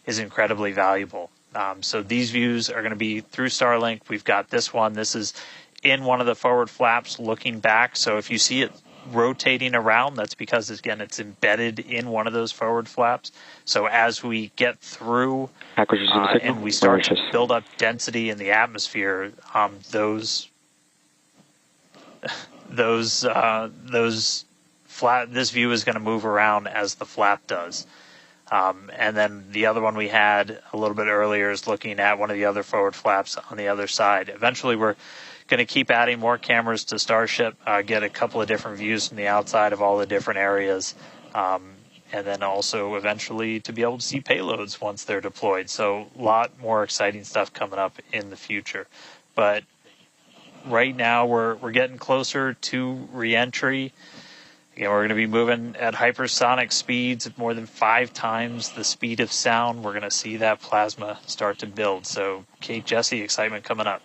is incredibly valuable. So these views are going to be through Starlink. We've got this one. This is in one of the forward flaps looking back. So if you see it rotating around, that's because, again, it's embedded in one of those forward flaps. So as we get through and we start to build up density in the atmosphere, this view is going to move around as the flap does. And then the other one we had a little bit earlier is looking at one of the other forward flaps on the other side. Eventually, we're going to keep adding more cameras to Starship, get a couple of different views from the outside of all the different areas, and then also eventually to be able to see payloads once they're deployed. So a lot more exciting stuff coming up in the future. But right now we're getting closer to reentry. Again, we're going to be moving at hypersonic speeds at more than 5 times the speed of sound. We're going to see that plasma start to build. So, Kate, Jesse, excitement coming up.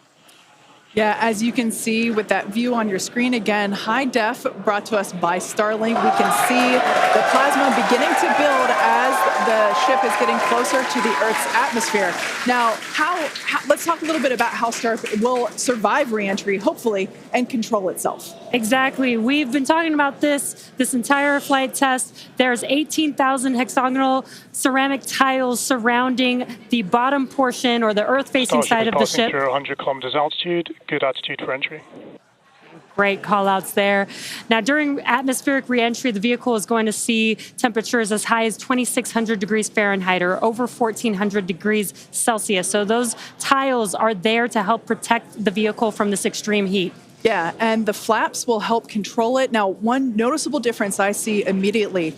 Yeah, as you can see with that view on your screen, again, high def brought to us by Starlink. We can see the plasma beginning to build as the ship is getting closer to the Earth's atmosphere. Now, let's talk a little bit about how Starship will survive reentry, hopefully, and control itself. Exactly. We've been talking about this entire flight test. There's 18,000 hexagonal ceramic tiles surrounding the bottom portion or the Earth-facing side of the ship. Through 100 kilometers altitude, good altitude for entry. Great call-outs there. Now, during atmospheric reentry, the vehicle is going to see temperatures as high as 2,600 degrees Fahrenheit or over 1,400 degrees Celsius. So those tiles are there to help protect the vehicle from this extreme heat. Yeah, and the flaps will help control it. Now, one noticeable difference I see immediately,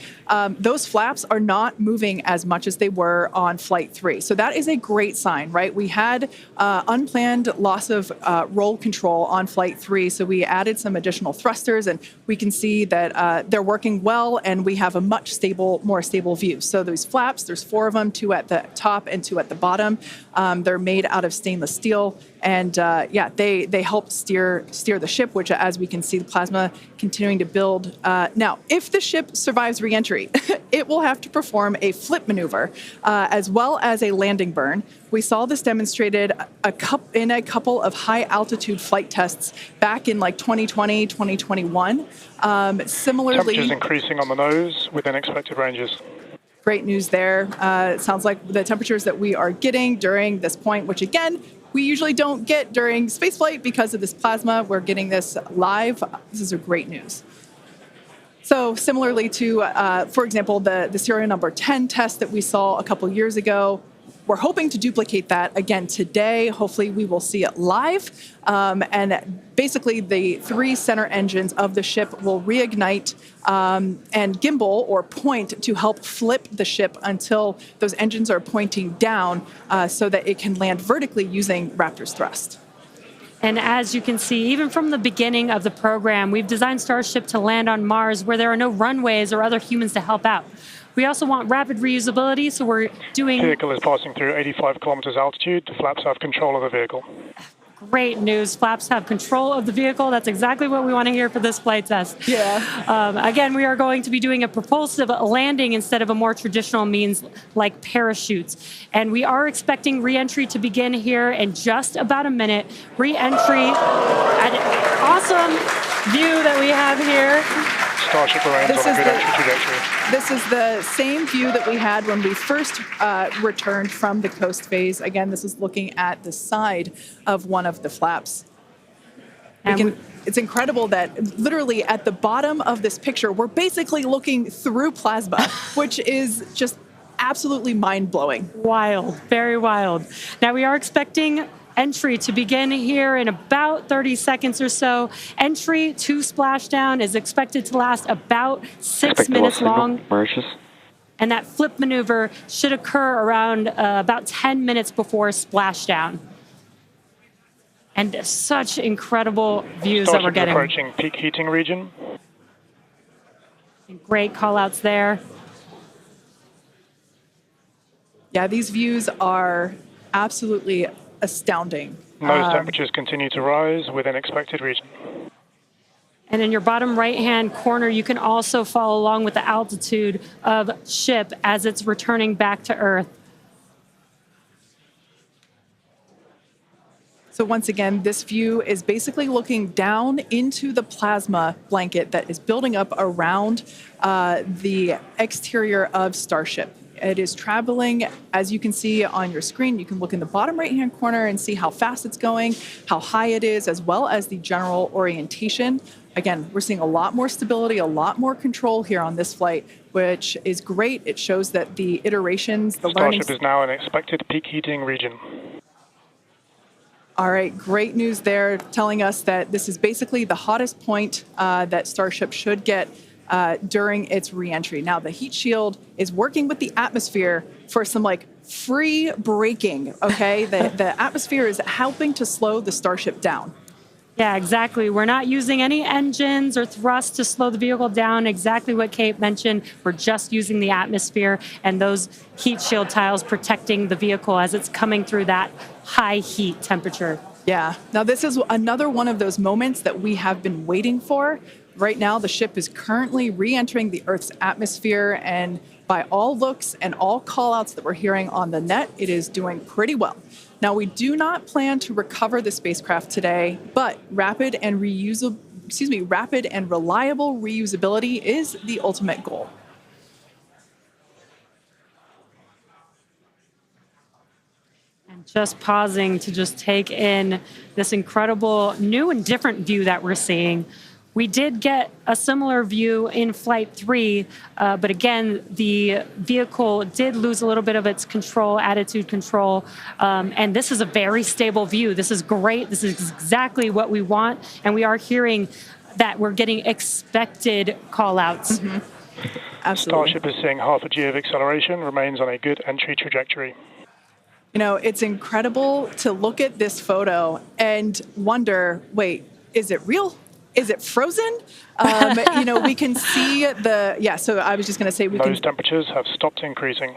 those flaps are not moving as much as they were on Flight 3. So that is a great sign, right? We had unplanned loss of roll control on Flight 3, so we added some additional thrusters, and we can see that they're working well, and we have a much more stable view. So those flaps, there's 4 of them, 2 at the top and 2 at the bottom. They're made out of stainless steel. And they help steer the ship, which, as we can see, the plasma continuing to build. Now, if the ship survives reentry, it will have to perform a flip maneuver as well as a landing burn. We saw this demonstrated in a couple of high-altitude flight tests back in like 2020, 2021. Similarly, temperatures increasing on the nose within expected ranges. Great news there. It sounds like the temperatures that we are getting during this point, which again, we usually don't get during spaceflight because of this plasma. We're getting this live. This is great news. So similarly to, for example, the serial number 10 test that we saw a couple years ago, we're hoping to duplicate that again today. Hopefully we will see it live. And basically the 3 center engines of the ship will reignite and gimbal or point to help flip the ship until those engines are pointing down so that it can land vertically using Raptor's thrust. And as you can see, even from the beginning of the program, we've designed Starship to land on Mars where there are no runways or other humans to help out. We also want rapid reusability, so we're doing... The vehicle is passing through 85 kilometers altitude. The flaps have control of the vehicle. Great news. Flaps have control of the vehicle. That's exactly what we want to hear for this flight test. Yeah. Again, we are going to be doing a propulsive landing instead of a more traditional means like parachutes. And we are expecting reentry to begin here in just about a minute. Reentry, an awesome view that we have here. Starship remains on a good entry trajectory. This is the same view that we had when we first returned from the coast phase. Again, this is looking at the side of one of the flaps. It's incredible that literally at the bottom of this picture, we're basically looking through plasma, which is just absolutely mind-blowing. Wild, very wild. Now we are expecting entry to begin here in about 30 seconds or so. Entry to splashdown is expected to last about 6 minutes long. And that flip maneuver should occur around about 10 minutes before splashdown. And such incredible views that we're getting. Approaching peak heating region. Great call-outs there. Yeah, these views are absolutely astounding. Nose temperatures continue to rise within expected region. And in your bottom right-hand corner, you can also follow along with the altitude of ship as it's returning back to Earth. So once again, this view is basically looking down into the plasma blanket that is building up around the exterior of Starship. It is traveling, as you can see on your screen. You can look in the bottom right-hand corner and see how fast it's going, how high it is, as well as the general orientation. Again, we're seeing a lot more stability, a lot more control here on this flight, which is great. It shows that the iterations, the learning... Starship is now in expected peak heating region. All right, great news there, telling us that this is basically the hottest point that Starship should get during its reentry. Now, the heat shield is working with the atmosphere for some free braking, okay? The atmosphere is helping to slow the Starship down. Yeah, exactly. We're not using any engines or thrust to slow the vehicle down. Exactly what Kate mentioned. We're just using the atmosphere and those heat shield tiles protecting the vehicle as it's coming through that high heat temperature. Yeah. Now, this is another one of those moments that we have been waiting for. Right now, the ship is currently re-entering the Earth's atmosphere, and by all looks and all call-outs that we're hearing on the net, it is doing pretty well. Now, we do not plan to recover the spacecraft today, but rapid and reliable reusability is the ultimate goal. And just pausing to just take in this incredible new and different view that we're seeing. We did get a similar view in Flight 3, but again, the vehicle did lose a little bit of its control, attitude control, and this is a very stable view. This is great. This is exactly what we want, and we are hearing that we're getting expected call-outs. Mm-hmm. Absolutely. Starship is seeing half a G of acceleration, remains on a good entry trajectory. You know, it's incredible to look at this photo and wonder, wait, is it real? Is it frozen? We can see so I was just going to say Those temperatures have stopped increasing.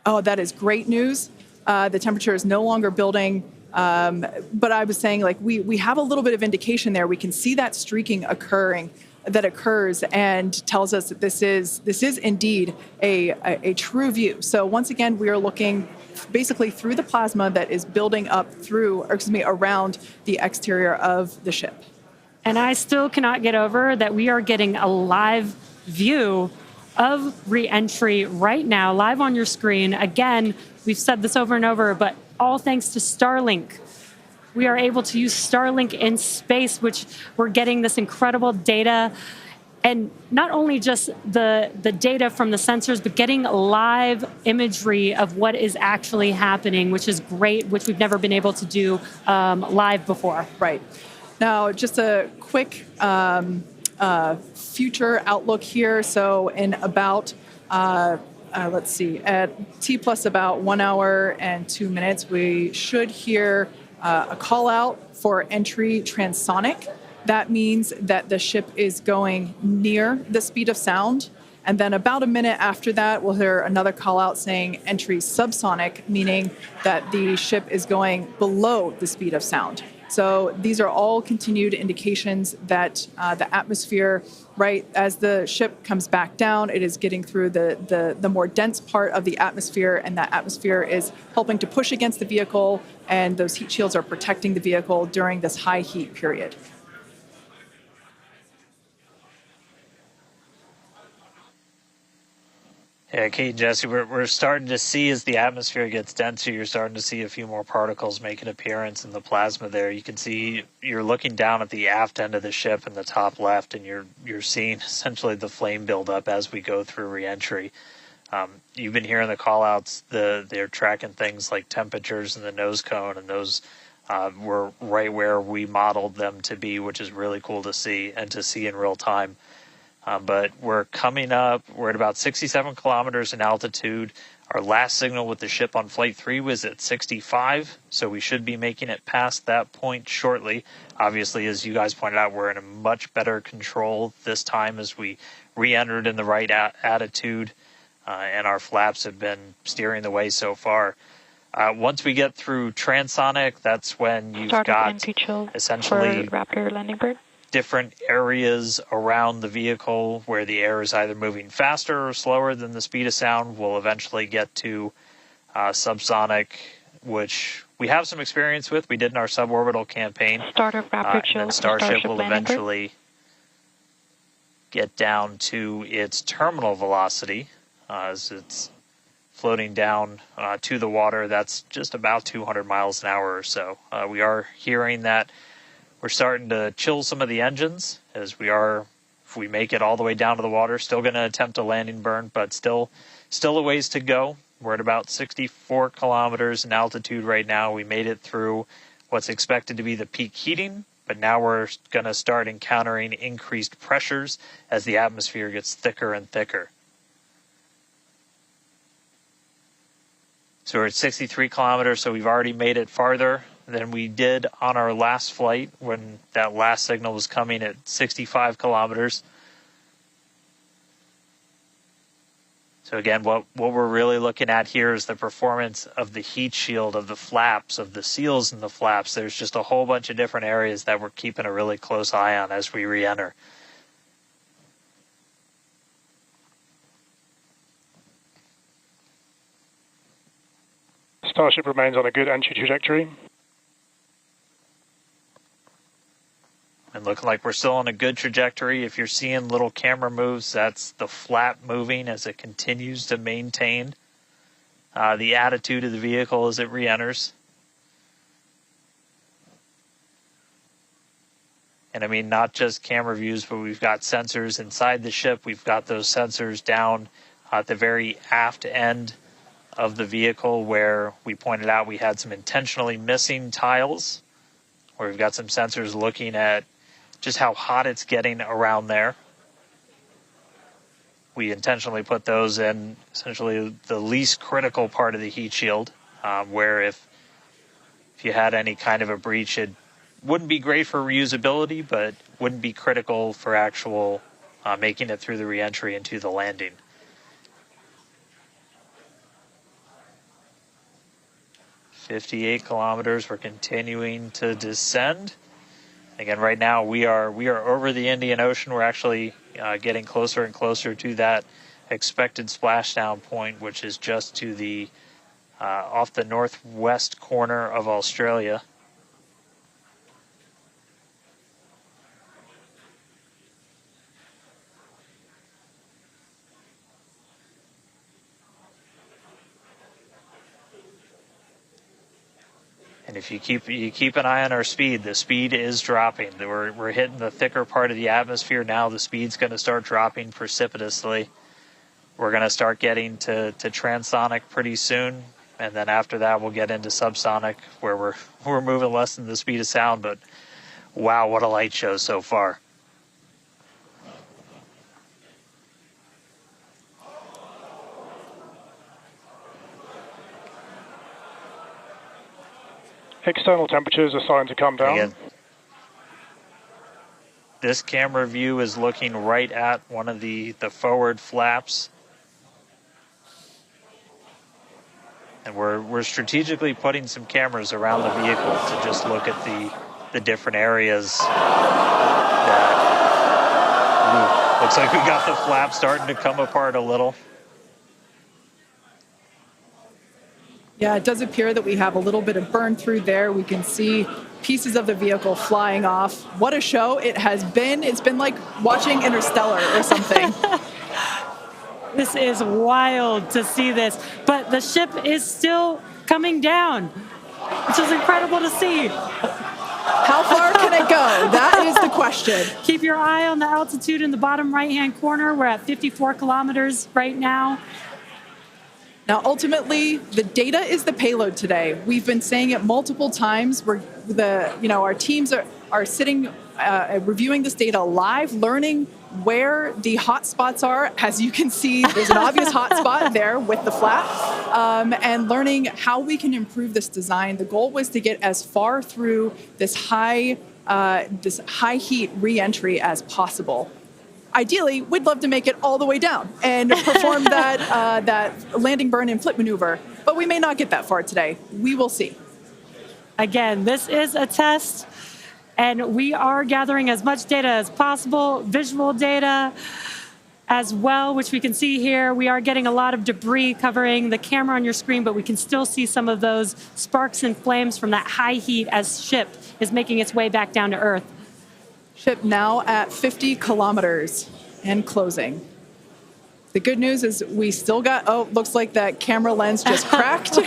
Oh, that is great news. The temperature is no longer building. But I was saying, we have a little bit of indication there. We can see that streaking that occurs and tells us that this is indeed a true view. So once again, we are looking basically through the plasma that is building up around the exterior of the ship. And I still cannot get over that we are getting a live view of Reentry right now, live on your screen. Again, we've said this over and over, but all thanks to Starlink. We are able to use Starlink in space, which we're getting this incredible data. And not only just the data from the sensors, but getting live imagery of what is actually happening, which is great, which we've never been able to do live before. Right. Now, just a quick future outlook here. So in about, at T plus about 1 hour and 2 minutes, we should hear a call out for entry transonic. That means that the ship is going near the speed of sound. And then about a minute after that, we'll hear another call out saying entry subsonic, meaning that the ship is going below the speed of sound. So these are all continued indications that the atmosphere, right, as the ship comes back down, it is getting through the more dense part of the atmosphere, and that atmosphere is helping to push against the vehicle, and those heat shields are protecting the vehicle during this high heat period. Yeah, Kate and Jesse, we're starting to see as the atmosphere gets denser, you're starting to see a few more particles make an appearance in the plasma there. You can see you're looking down at the aft end of the ship in the top left, and you're seeing essentially the flame build up as we go through reentry. You've been hearing the call-outs. They're tracking things like temperatures in the nose cone, and those were right where we modeled them to be, which is really cool to see and to see in real time. But we're coming up. We're at about 67 kilometers in altitude. Our last signal with the ship on Flight 3 was at 65, so we should be making it past that point shortly. Obviously, as you guys pointed out, we're in a much better control this time as we re-entered in the right attitude, and our flaps have been steering the way so far. Once we get through transonic, that's when you've got essentially Raptor landing bird. Different areas around the vehicle where the air is either moving faster or slower than the speed of sound. We'll eventually get to subsonic, which we have some experience with. We did in our suborbital campaign. Startup rapid and then Starship will eventually get down to its terminal velocity as it's floating down to the water. That's just about 200 miles an hour or so. We are hearing that we're starting to chill some of the engines as we are, if we make it all the way down to the water, still going to attempt a landing burn, but still a ways to go. We're at about 64 kilometers in altitude right now. We made it through what's expected to be the peak heating, but now we're going to start encountering increased pressures as the atmosphere gets thicker and thicker. So we're at 63 kilometers, so we've already made it farther than we did on our last flight when that last signal was coming at 65 kilometers. So again, what we're really looking at here is the performance of the heat shield, of the flaps, of the seals in the flaps. There's just a whole bunch of different areas that we're keeping a really close eye on as we re-enter. Starship remains on a good entry trajectory. And looking like we're still on a good trajectory. If you're seeing little camera moves, that's the flap moving as it continues to maintain the attitude of the vehicle as it re-enters. And I mean, not just camera views, but we've got sensors inside the ship. We've got those sensors down at the very aft end of the vehicle where we pointed out we had some intentionally missing tiles, where we've got some sensors looking at just how hot it's getting around there. We intentionally put those in essentially the least critical part of the heat shield, where if you had any kind of a breach, it wouldn't be great for reusability, but wouldn't be critical for actual making it through the reentry into the landing. "58 kilometers, we're continuing to descend. Again, right now we are over the Indian Ocean. We're actually getting closer and closer to that expected splashdown point, which is just to the off the northwest corner of Australia. And if you keep an eye on our speed, the speed is dropping. We're hitting the thicker part of the atmosphere now. The speed's going to start dropping precipitously. We're going to start getting to transonic pretty soon, and then after that we'll get into subsonic, where we're moving less than the speed of sound. But wow, what a light show so far! External temperatures are starting to come down. Again, this camera view is looking right at one of the forward flaps. And we're strategically putting some cameras around the vehicle to just look at the different areas that looks like we got the flap starting to come apart a little. Yeah, it does appear that we have a little bit of burn through there. We can see pieces of the vehicle flying off. What a show it has been. It's been like watching Interstellar or something. This is wild to see this, but the ship is still coming down, which is incredible to see. How far can it go? That is the question. Keep your eye on the altitude in the bottom right-hand corner. We're at 54 kilometers right now. Now, ultimately, the data is the payload today. We've been saying it multiple times. Our teams are sitting, reviewing this data live, learning where the hot spots are. As you can see, there's an obvious hot spot there with the flap, and learning how we can improve this design. The goal was to get as far through this high heat re-entry as possible. Ideally, we'd love to make it all the way down and perform that landing burn and flip maneuver, but we may not get that far today. We will see. Again, this is a test, and we are gathering as much data as possible, visual data, as well, which we can see here. We are getting a lot of debris covering the camera on your screen, but we can still see some of those sparks and flames from that high heat as ship is making its way back down to Earth. Ship now at 50 kilometers and closing. The good news is we still got, looks like that camera lens just cracked.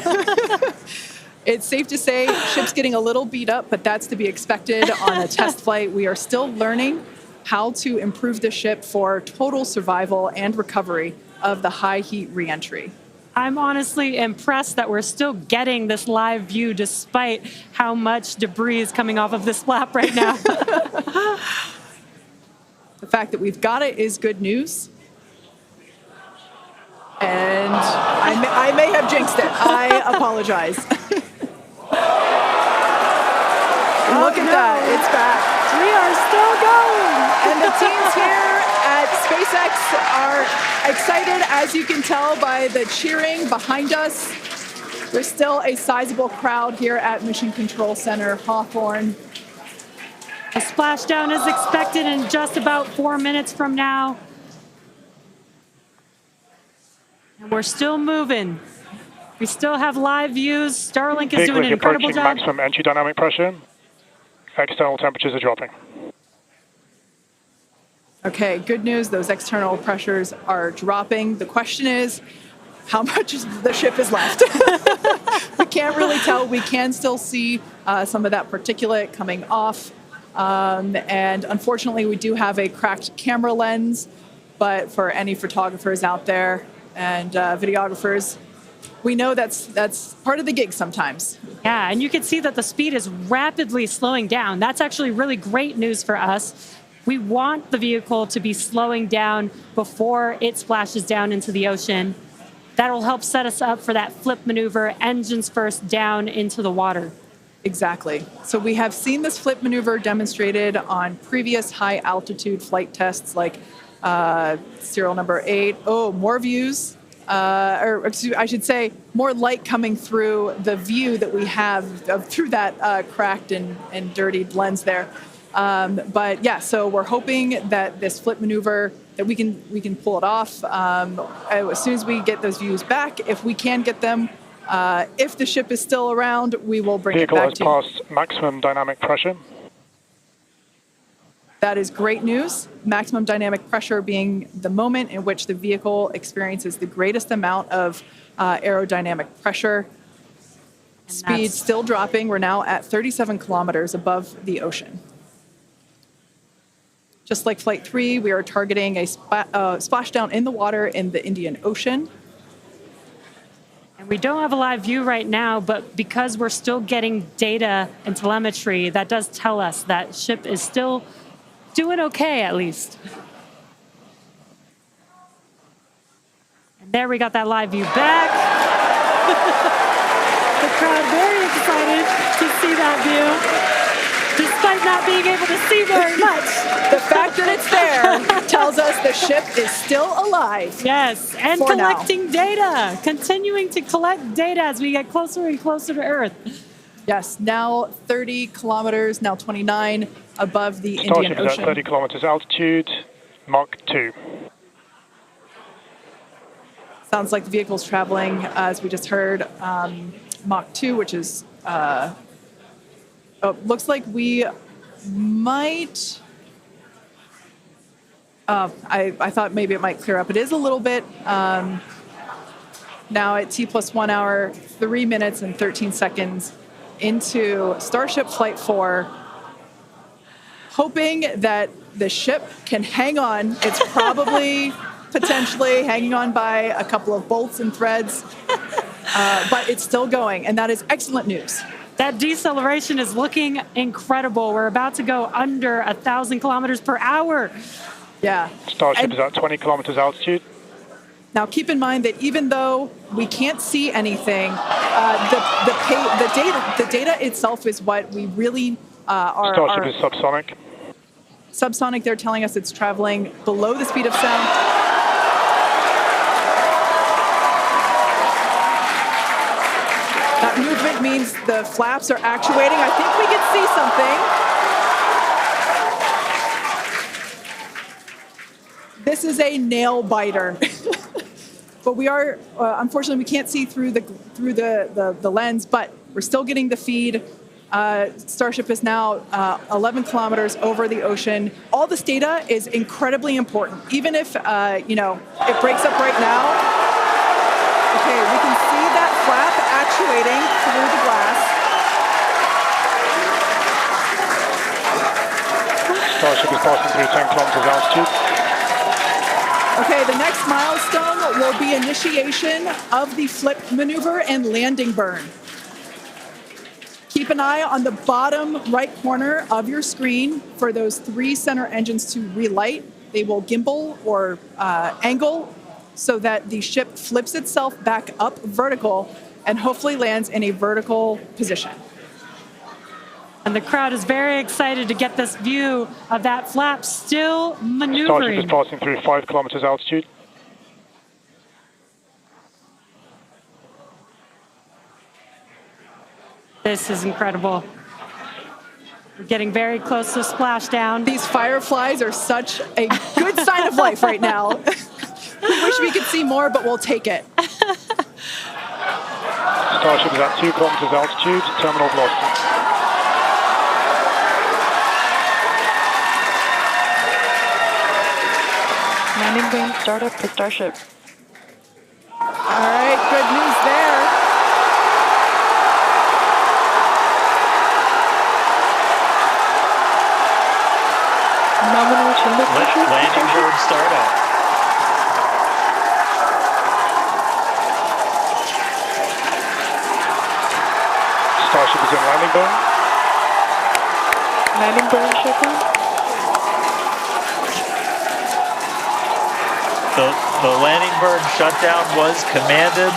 It's safe to say ship's getting a little beat up, but that's to be expected on a test flight. We are still learning how to improve the ship for total survival and recovery of the high heat reentry. I'm honestly impressed that we're still getting this live view despite how much debris is coming off of this flap right now. The fact that we've got it is good news. And I may have jinxed it. I apologize. Look at that, it's back. We are still going. And the teams here at SpaceX are excited, as you can tell by the cheering behind us. There's still a sizable crowd here at Mission Control Center, Hawthorne. A splashdown is expected in just about 4 minutes from now. And we're still moving. We still have live views. Starlink is doing an incredible job. Maximum entry dynamic pressure. External temperatures are dropping. Okay, good news. Those external pressures are dropping. The question is, how much of the ship is left? We can't really tell. We can still see some of that particulate coming off. And unfortunately, we do have a cracked camera lens. But for any photographers out there and videographers, we know that's part of the gig sometimes. Yeah, and you can see that the speed is rapidly slowing down. That's actually really great news for us. We want the vehicle to be slowing down before it splashes down into the ocean. That'll help set us up for that flip maneuver, engines first down into the water. Exactly. So we have seen this flip maneuver demonstrated on previous high altitude flight tests like serial number 8. Oh, more views. Or I should say, more light coming through the view that we have through that cracked and dirtied lens there. But yeah, so we're hoping that this flip maneuver, that we can pull it off as soon as we get those views back. If we can get them, if the ship is still around, we will bring it back to you. Vehicle has passed maximum dynamic pressure. That is great news. Maximum dynamic pressure being the moment in which the vehicle experiences the greatest amount of aerodynamic pressure. Speed still dropping. We're now at 37 kilometers above the ocean. Just like Flight 3, we are targeting a splashdown in the water in the Indian Ocean. And we don't have a live view right now, but because we're still getting data and telemetry, that does tell us that ship is still doing okay, at least. And there we got that live view back. The crowd very excited to see that view, despite not being able to see very much. The fact that it's there tells us the ship is still alive. Yes, and collecting data, continuing to collect data as we get closer and closer to Earth. Yes, now 30 kilometers, now 29 above the Indian Starship is Ocean. at 30 kilometers altitude, Mach 2. Sounds like the vehicle's traveling, as we just heard, Mach 2, which is, looks like we might, I thought maybe it might clear up. It is a little bit, now at T plus 1 hour, 3 minutes and 13 seconds into Starship Flight 4, hoping that the ship can hang on. It's probably potentially hanging on by a couple of bolts and threads, but it's still going, and that is excellent news. That deceleration is looking incredible. We're about to go under 1,000 kilometers per hour. Yeah. Starship is at 20 kilometers altitude. Now, keep in mind that even though we can't see anything, the data itself is what we really are. Starship is subsonic. Subsonic, they're telling us it's traveling below the speed of sound. That movement means the flaps are actuating. I think we can see something. This is a nail biter. But we are, unfortunately, we can't see through the lens, but we're still getting the feed. Starship is now 11 kilometers over the ocean. All this data is incredibly important, even if, it breaks up right now. Okay, we can see that flap actuating through the glass. Starship is passing through 10 kilometers altitude. Okay, the next milestone will be initiation of the flip maneuver and landing burn. Keep an eye on the bottom right corner of your screen for those 3 center engines to relight. They will gimbal or angle so that the ship flips itself back up vertical and hopefully lands in a vertical position. And the crowd is very excited to get this view of that flap still Starship maneuvering. is passing through 5 kilometers altitude. This is incredible. We're getting very close to splashdown. These fireflies are such a good sign of life right now. We wish we could see more, but we'll take it. Starship is at 2 kilometers altitude, terminal velocity. Landing burn startup for Starship. All right, good news there. Nominal chamber pressure. Landing bird startup. Starship is in landing burn. Landing burn shutdown. The landing burn shutdown was commanded